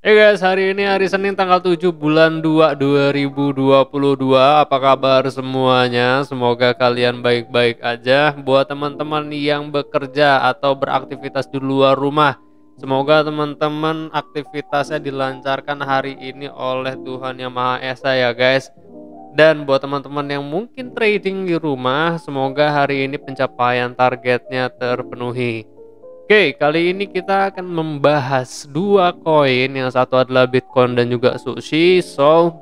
Hey guys, hari ini hari Senin tanggal 7 bulan 2 2022. Apa kabar semuanya? Semoga kalian baik-baik aja. Buat teman-teman yang bekerja atau beraktivitas di luar rumah, semoga teman-teman aktivitasnya dilancarkan hari ini oleh Tuhan Yang Maha Esa ya guys. Dan buat teman-teman yang mungkin trading di rumah, semoga hari ini pencapaian targetnya terpenuhi. Oke, kali ini kita akan membahas dua koin, yang satu adalah Bitcoin dan juga Sushi. So,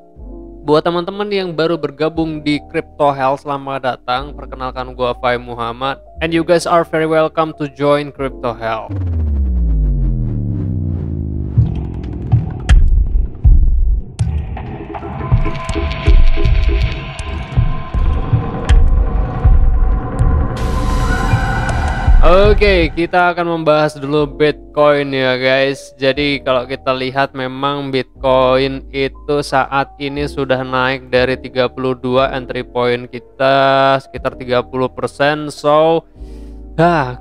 buat teman-teman yang baru bergabung di Crypto Health, selamat datang. Perkenalkan gua Fai Muhammad, and you guys are very welcome to join Crypto Health. Oke, kita akan membahas dulu Bitcoin ya guys. Jadi kalau kita lihat memang Bitcoin itu saat ini sudah naik dari 32, entry point kita sekitar 30%. So,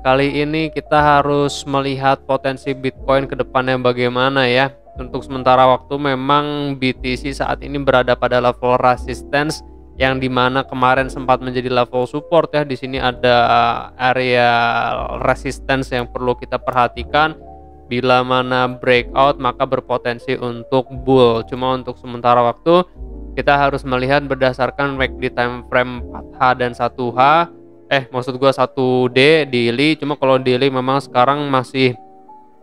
kali ini kita harus melihat potensi Bitcoin ke depannya bagaimana ya. Untuk sementara waktu memang BTC saat ini berada pada level resistance, yang dimana kemarin sempat menjadi level support ya. Di sini ada area resistance yang perlu kita perhatikan. Bila mana breakout maka berpotensi untuk bull. Cuma untuk sementara waktu kita harus melihat berdasarkan weekly time frame 4H dan 1H. Maksud gua 1D daily. Cuma kalau daily memang sekarang masih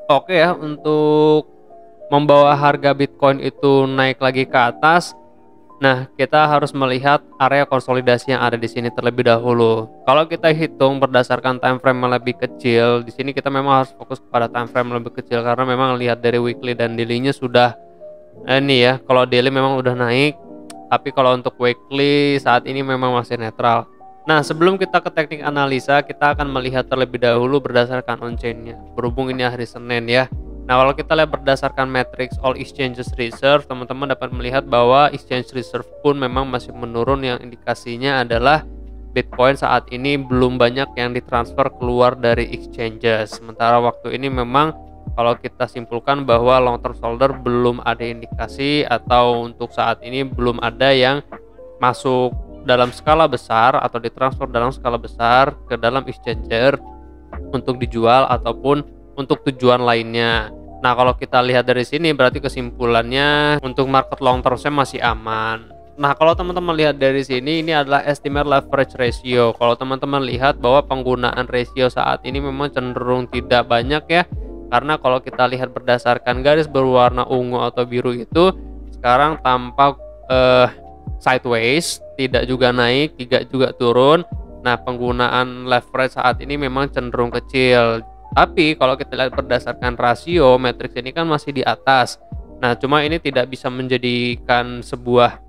oke ya untuk membawa harga Bitcoin itu naik lagi ke atas. Nah, kita harus melihat area konsolidasi yang ada di sini terlebih dahulu. Kalau kita hitung berdasarkan time frame yang lebih kecil, di sini kita memang harus fokus kepada time frame lebih kecil karena memang lihat dari weekly dan daily-nya sudah ini ya. Kalau daily memang udah naik, tapi kalau untuk weekly saat ini memang masih netral. Nah, sebelum kita ke teknik analisa, kita akan melihat terlebih dahulu berdasarkan on-chain-nya. Berhubung ini hari Senin ya. Nah, kalau kita lihat berdasarkan matrix all exchanges reserve, teman-teman dapat melihat bahwa exchange reserve pun memang masih menurun, yang indikasinya adalah Bitcoin saat ini belum banyak yang ditransfer keluar dari exchanges. Sementara waktu ini memang kalau kita simpulkan bahwa long term holder belum ada indikasi, atau untuk saat ini belum ada yang masuk dalam skala besar atau ditransfer dalam skala besar ke dalam exchanger untuk dijual ataupun untuk tujuan lainnya. Nah, kalau kita lihat dari sini berarti kesimpulannya untuk market long term-nya masih aman. Nah, kalau teman-teman lihat dari sini, ini adalah estimate leverage ratio. Kalau teman-teman lihat bahwa penggunaan ratio saat ini memang cenderung tidak banyak ya. Karena kalau kita lihat berdasarkan garis berwarna ungu atau biru itu sekarang tampak sideways, tidak juga naik, tidak juga turun. Nah, penggunaan leverage saat ini memang cenderung kecil. Tapi kalau kita lihat berdasarkan rasio, matriks ini kan masih di atas. Nah, cuma ini tidak bisa menjadikan sebuah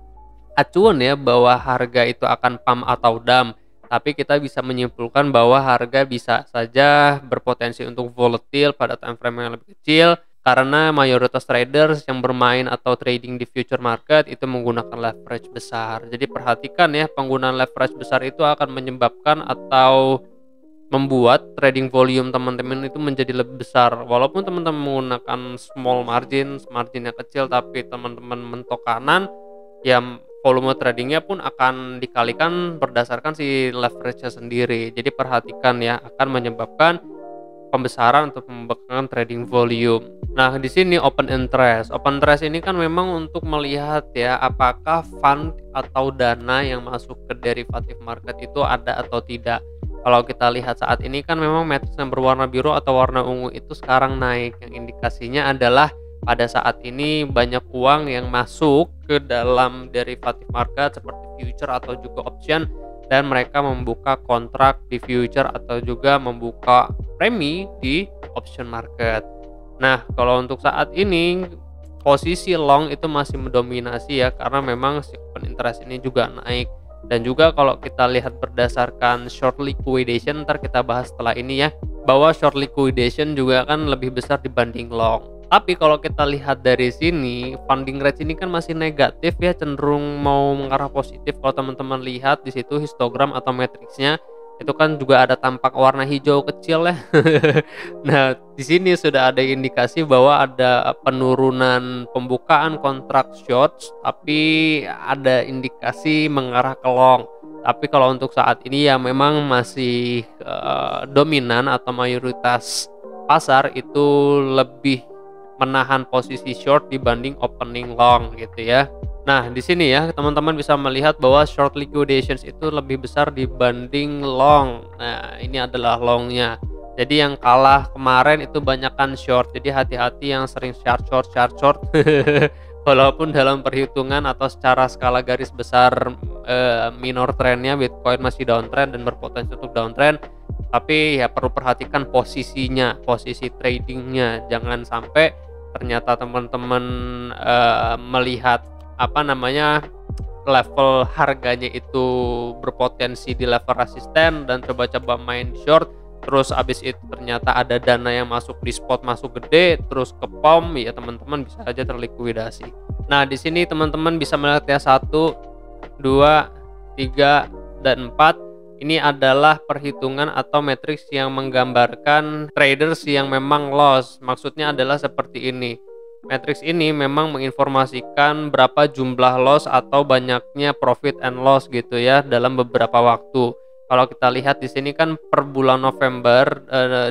acuan ya bahwa harga itu akan pump atau dump. Tapi kita bisa menyimpulkan bahwa harga bisa saja berpotensi untuk volatile pada time frame yang lebih kecil, karena mayoritas traders yang bermain atau trading di future market itu menggunakan leverage besar. Jadi perhatikan ya, penggunaan leverage besar itu akan menyebabkan atau membuat trading volume teman-teman itu menjadi lebih besar. Walaupun teman-teman menggunakan small margin, marginnya kecil, tapi teman-teman mentok kanan, ya volume tradingnya pun akan dikalikan berdasarkan si leverage-nya sendiri. Jadi perhatikan ya, akan menyebabkan pembesaran untuk membekangkan trading volume. Nah, di sini open interest. Open interest ini kan memang untuk melihat ya apakah fund atau dana yang masuk ke derivative market itu ada atau tidak. Kalau kita lihat saat ini kan memang matriks yang berwarna biru atau warna ungu itu sekarang naik, yang indikasinya adalah pada saat ini banyak uang yang masuk ke dalam derivative market seperti future atau juga option, dan mereka membuka kontrak di future atau juga membuka premi di option market. Nah, kalau untuk saat ini posisi long itu masih mendominasi ya, karena memang si open interest ini juga naik. Dan juga kalau kita lihat berdasarkan short liquidation, ntar kita bahas setelah ini ya, bahwa short liquidation juga kan lebih besar dibanding long. Tapi kalau kita lihat dari sini, funding rate ini kan masih negatif ya, cenderung mau mengarah positif. Kalau teman-teman lihat di situ histogram atau matriksnya, itu kan juga ada tampak warna hijau kecil ya. Nah, di sini sudah ada indikasi bahwa ada penurunan pembukaan kontrak shorts, tapi ada indikasi mengarah ke long. Tapi kalau untuk saat ini ya memang masih dominan atau mayoritas pasar itu lebih menahan posisi short dibanding opening long gitu ya. Nah, di sini ya teman-teman bisa melihat bahwa short liquidations itu lebih besar dibanding long. Nah, ini adalah longnya. Jadi yang kalah kemarin itu banyakkan short. Jadi hati-hati yang sering short. Walaupun dalam perhitungan atau secara skala garis besar minor trendnya Bitcoin masih downtrend dan berpotensi untuk downtrend, tapi ya perlu perhatikan posisinya, posisi tradingnya. Jangan sampai ternyata teman-teman melihat level harganya itu berpotensi di level resisten dan coba-coba main short, terus abis itu ternyata ada dana yang masuk di spot masuk gede terus ke pom, ya teman-teman bisa aja terlikuidasi. Nah, di sini teman-teman bisa melihat ya 1, 2, 3, dan 4. Ini adalah perhitungan atau matriks yang menggambarkan traders yang memang loss. Maksudnya adalah seperti ini. Matriks ini memang menginformasikan berapa jumlah loss atau banyaknya profit and loss gitu ya dalam beberapa waktu. Kalau kita lihat di sini kan per bulan November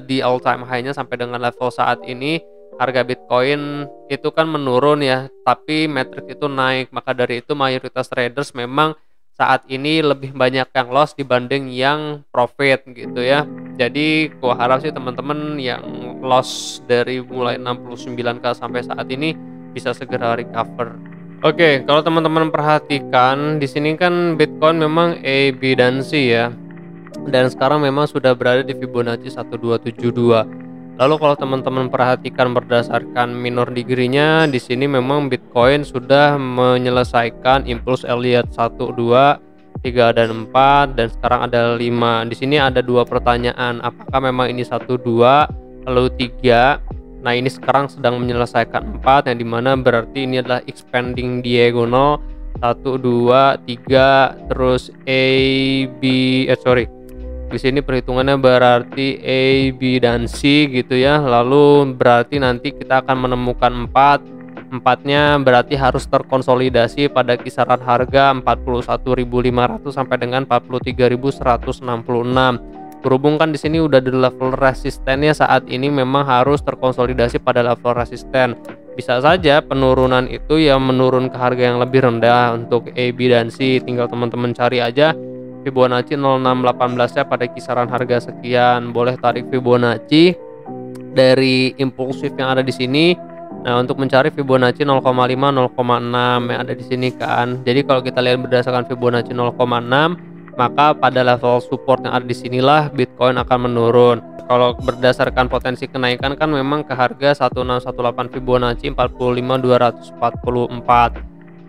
di all time high-nya sampai dengan level saat ini harga Bitcoin itu kan menurun ya, tapi matriks itu naik. Maka dari itu mayoritas traders memang saat ini lebih banyak yang loss dibanding yang profit gitu ya. Jadi gua harap sih teman-teman yang loss dari mulai 69k sampai saat ini bisa segera recover. Oke, kalau teman-teman perhatikan di sini kan Bitcoin memang A, B, dan C ya. Dan sekarang memang sudah berada di Fibonacci 1272. Lalu kalau teman-teman perhatikan berdasarkan minor degree-nya, di sini memang Bitcoin sudah menyelesaikan impuls Elliott 1, 2, 3, dan 4, dan sekarang ada 5. Di sini ada 2 pertanyaan, apakah memang ini 1, 2, lalu 3. Nah, ini sekarang sedang menyelesaikan 4, yang dimana berarti ini adalah expanding diagonal 1, 2, 3, terus di sini perhitungannya berarti A, B, dan C gitu ya. Lalu berarti nanti kita akan menemukan 4. 4-nya berarti harus terkonsolidasi pada kisaran harga 41.500 sampai dengan 43.166. Berhubung kan di sini udah di level resistennya saat ini memang harus terkonsolidasi pada level resisten. Bisa saja penurunan itu ya menurun ke harga yang lebih rendah untuk A, B, dan C. Tinggal teman-teman cari aja Fibonacci 0618 nya pada kisaran harga sekian. Boleh tarik Fibonacci dari impulsif yang ada di sini. Nah, untuk mencari Fibonacci 0,5, 0,6 yang ada di sini kan. Jadi kalau kita lihat berdasarkan Fibonacci 0,6, maka pada level support yang ada di sinilah Bitcoin akan menurun. Kalau berdasarkan potensi kenaikan kan memang ke harga 1618 Fibonacci 45.244.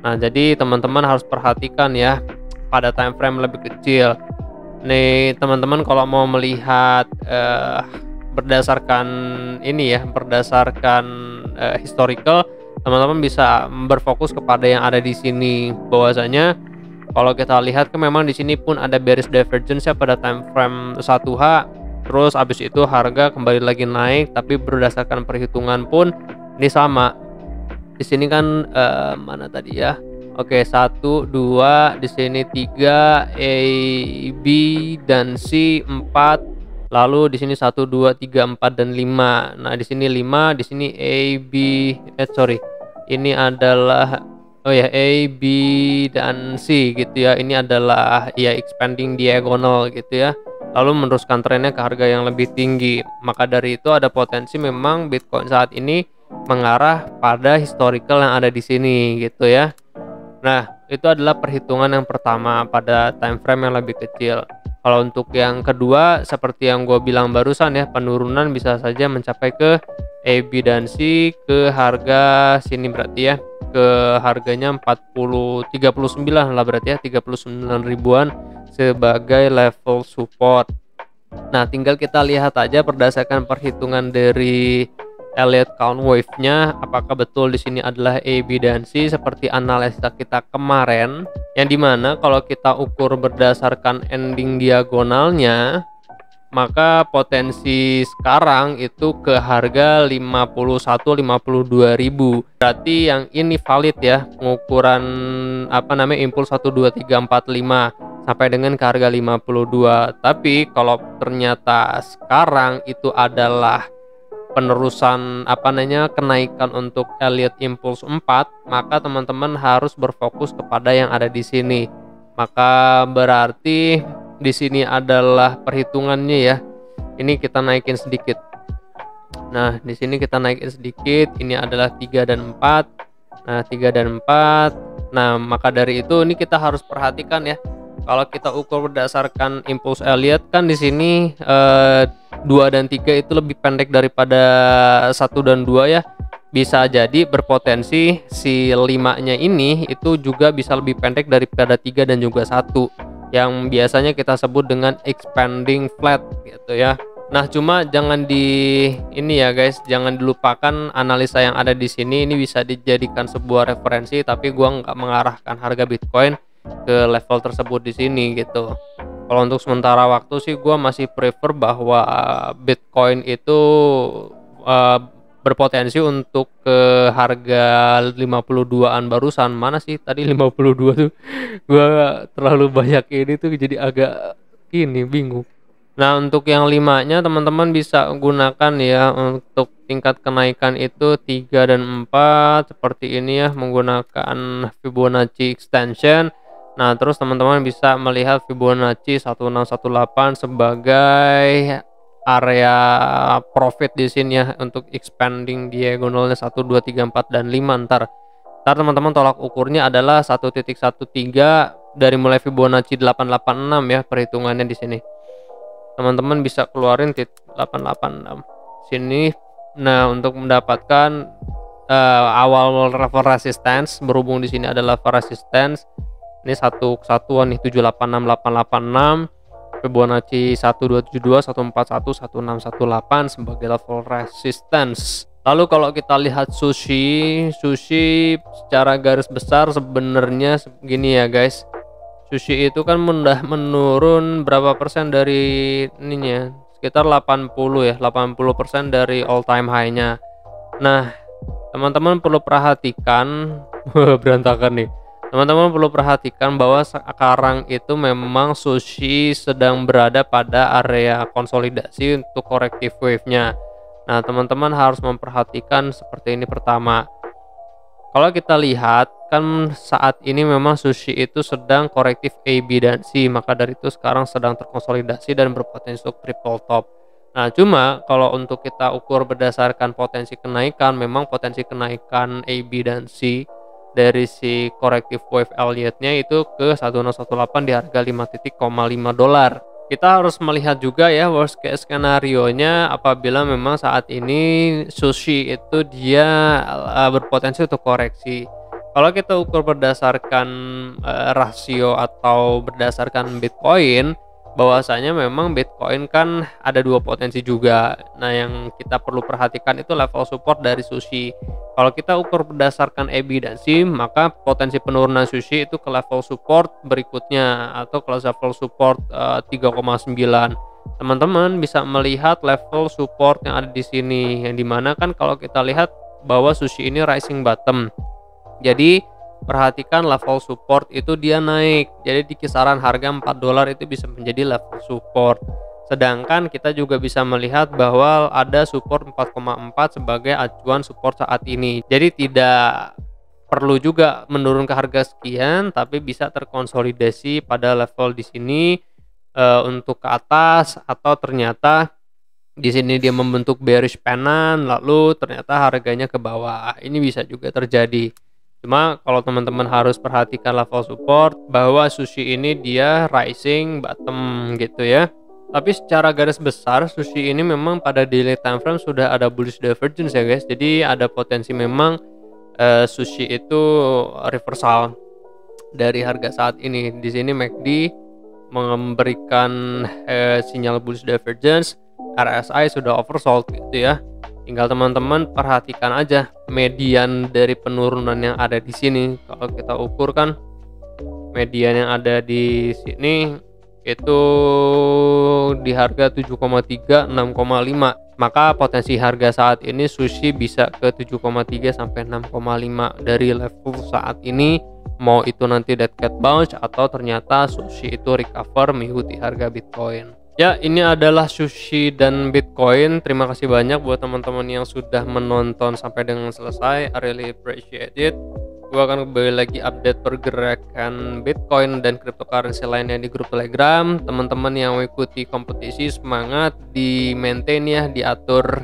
Nah, jadi teman-teman harus perhatikan ya pada time frame lebih kecil. Nih teman-teman kalau mau melihat berdasarkan ini ya, berdasarkan historical, teman-teman bisa berfokus kepada yang ada di sini. Bahwasanya kalau kita lihat kan memang di sini pun ada bearish divergence ya pada time frame 1H. Terus habis itu harga kembali lagi naik, tapi berdasarkan perhitungan pun ini sama. Di sini kan mana tadi ya? Oke, 1, 2, di sini 3, A, B, dan C 4. Lalu di sini 1, 2, 3, 4, dan 5. Nah, di sini 5, di sini A, B, ini adalah A, B, dan C gitu ya. Ini adalah ya expanding diagonal gitu ya. Lalu meneruskan trennya ke harga yang lebih tinggi. Maka dari itu ada potensi memang Bitcoin saat ini mengarah pada historical yang ada di sini gitu ya. Nah, itu adalah perhitungan yang pertama pada time frame yang lebih kecil. Kalau untuk yang kedua, seperti yang gue bilang barusan ya, penurunan bisa saja mencapai ke A, B, dan C ke harga sini berarti ya, ke harganya 39 lah berarti ya, 39 ribuan sebagai level support. Nah, tinggal kita lihat aja berdasarkan perhitungan dari Elliott count wave-nya apakah betul di sini adalah A, B, dan C seperti analisa kita kemarin, yang dimana kalau kita ukur berdasarkan ending diagonalnya, maka potensi sekarang itu ke harga 51-52 ribu. Berarti yang ini valid ya, pengukuran impuls 1 2 3 4 5 sampai dengan ke harga 52. Tapi kalau ternyata sekarang itu adalah penerusan kenaikan untuk Elliott Impulse 4, maka teman-teman harus berfokus kepada yang ada di sini. Maka berarti di sini adalah perhitungannya ya. Ini kita naikin sedikit. Nah, di sini kita naikin sedikit. Ini adalah 3 dan 4. Nah, 3 dan 4. Nah, maka dari itu ini kita harus perhatikan ya. Kalau kita ukur berdasarkan Impulse Elliott kan di sini 2 dan 3 itu lebih pendek daripada 1 dan 2 ya. Bisa jadi berpotensi si 5-nya ini itu juga bisa lebih pendek daripada 3 dan juga 1, yang biasanya kita sebut dengan expanding flat gitu ya. Nah, cuma jangan jangan dilupakan analisa yang ada di sini. Ini bisa dijadikan sebuah referensi, tapi gua nggak mengarahkan harga Bitcoin ke level tersebut di sini gitu. Kalau untuk sementara waktu sih gue masih prefer bahwa Bitcoin itu berpotensi untuk ke harga 52-an barusan. Mana sih tadi 52 tuh? Gue terlalu banyak ini tuh jadi agak bingung. Nah, untuk yang 5-nya teman-teman bisa gunakan ya untuk tingkat kenaikan itu 3 dan 4 seperti ini ya, menggunakan Fibonacci extension. Nah, terus teman-teman bisa melihat Fibonacci 1618 sebagai area profit di sini ya, untuk expanding diagonalnya 1 2 3 4 dan 5. Ntar teman-teman tolak ukurnya adalah 1.13 dari mulai Fibonacci 886 ya, perhitungannya di sini. Teman-teman bisa keluarin 886 sini. Nah, untuk mendapatkan awal level resistance, berhubung di sini adalah level resistance. Ini satu kesatuan nih, 786886, Fibonacci 1272, 141, 1618 sebagai level resistance. Lalu kalau kita lihat sushi secara garis besar sebenarnya segini ya guys. Sushi itu kan mudah menurun berapa persen dari ininya? Sekitar 80 ya, 80% dari all time high-nya. Nah, teman-teman perlu perhatikan berantakan nih. Teman-teman perlu perhatikan bahwa sekarang itu memang sushi sedang berada pada area konsolidasi untuk corrective wave-nya. Nah, teman-teman harus memperhatikan seperti ini. Pertama, kalau kita lihat kan saat ini memang sushi itu sedang korektif A, B, dan C, maka dari itu sekarang sedang terkonsolidasi dan berpotensi untuk triple top. Nah, cuma kalau untuk kita ukur berdasarkan potensi kenaikan, memang potensi kenaikan A, B, dan C dari si corrective wave Elliott-nya itu ke 1018 di harga 5.5 dolar. Kita harus melihat juga ya worst case skenario-nya apabila memang saat ini sushi itu dia berpotensi untuk koreksi. Kalau kita ukur berdasarkan rasio atau berdasarkan Bitcoin, bahwasanya memang Bitcoin kan ada dua potensi juga. Nah, yang kita perlu perhatikan itu level support dari sushi. Kalau kita ukur berdasarkan EBI dan C, maka potensi penurunan sushi itu ke level support berikutnya atau ke level support 3,9. Teman-teman bisa melihat level support yang ada di sini, yang dimana kan kalau kita lihat bahwa sushi ini rising bottom. Jadi perhatikan level support itu dia naik. Jadi di kisaran harga 4 dolar itu bisa menjadi level support. Sedangkan kita juga bisa melihat bahwa ada support 4,4 sebagai acuan support saat ini. Jadi tidak perlu juga menurun ke harga sekian, tapi bisa terkonsolidasi pada level di sini untuk ke atas, atau ternyata di sini dia membentuk bearish pennant lalu ternyata harganya ke bawah. Ini bisa juga terjadi. Cuma kalau teman-teman harus perhatikan level support bahwa sushi ini dia rising bottom gitu ya. Tapi secara garis besar sushi ini memang pada daily time frame sudah ada bullish divergence ya guys. Jadi ada potensi memang sushi itu reversal dari harga saat ini. Di sini MACD memberikan sinyal bullish divergence, RSI sudah oversold gitu ya. Tinggal teman-teman perhatikan aja median dari penurunan yang ada di sini. Kalau kita ukur kan median yang ada di sini itu di harga 7,3, 6,5. Maka potensi harga saat ini sushi bisa ke 7,3 sampai 6,5 dari level saat ini. Mau itu nanti dead cat bounce atau ternyata sushi itu recover mengikuti harga Bitcoin. Ya, ini adalah sushi dan Bitcoin. Terima kasih banyak buat teman-teman yang sudah menonton sampai dengan selesai. I really appreciate it. Gua akan kembali lagi update pergerakan Bitcoin dan cryptocurrency lainnya di grup Telegram. Teman-teman yang mengikuti kompetisi semangat di maintain ya, diatur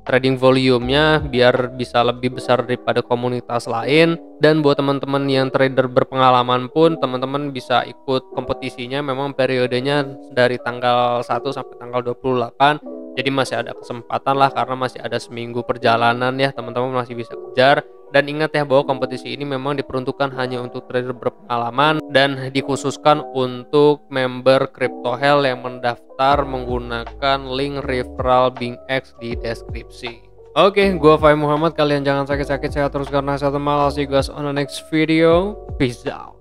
trading volumenya biar bisa lebih besar daripada komunitas lain. Dan buat teman-teman yang trader berpengalaman pun teman-teman bisa ikut kompetisinya, memang periodenya dari tanggal 1 sampai tanggal 28, jadi masih ada kesempatan lah karena masih ada seminggu perjalanan ya, teman-teman masih bisa kejar. Dan ingat ya bahwa kompetisi ini memang diperuntukkan hanya untuk trader berpengalaman dan dikhususkan untuk member Crypto Hell yang mendaftar menggunakan link referral BingX di deskripsi. Oke, gua Fai Muhammad. Kalian jangan sakit-sakit, sehat terus karena saya temal. See you guys on the next video. Peace out.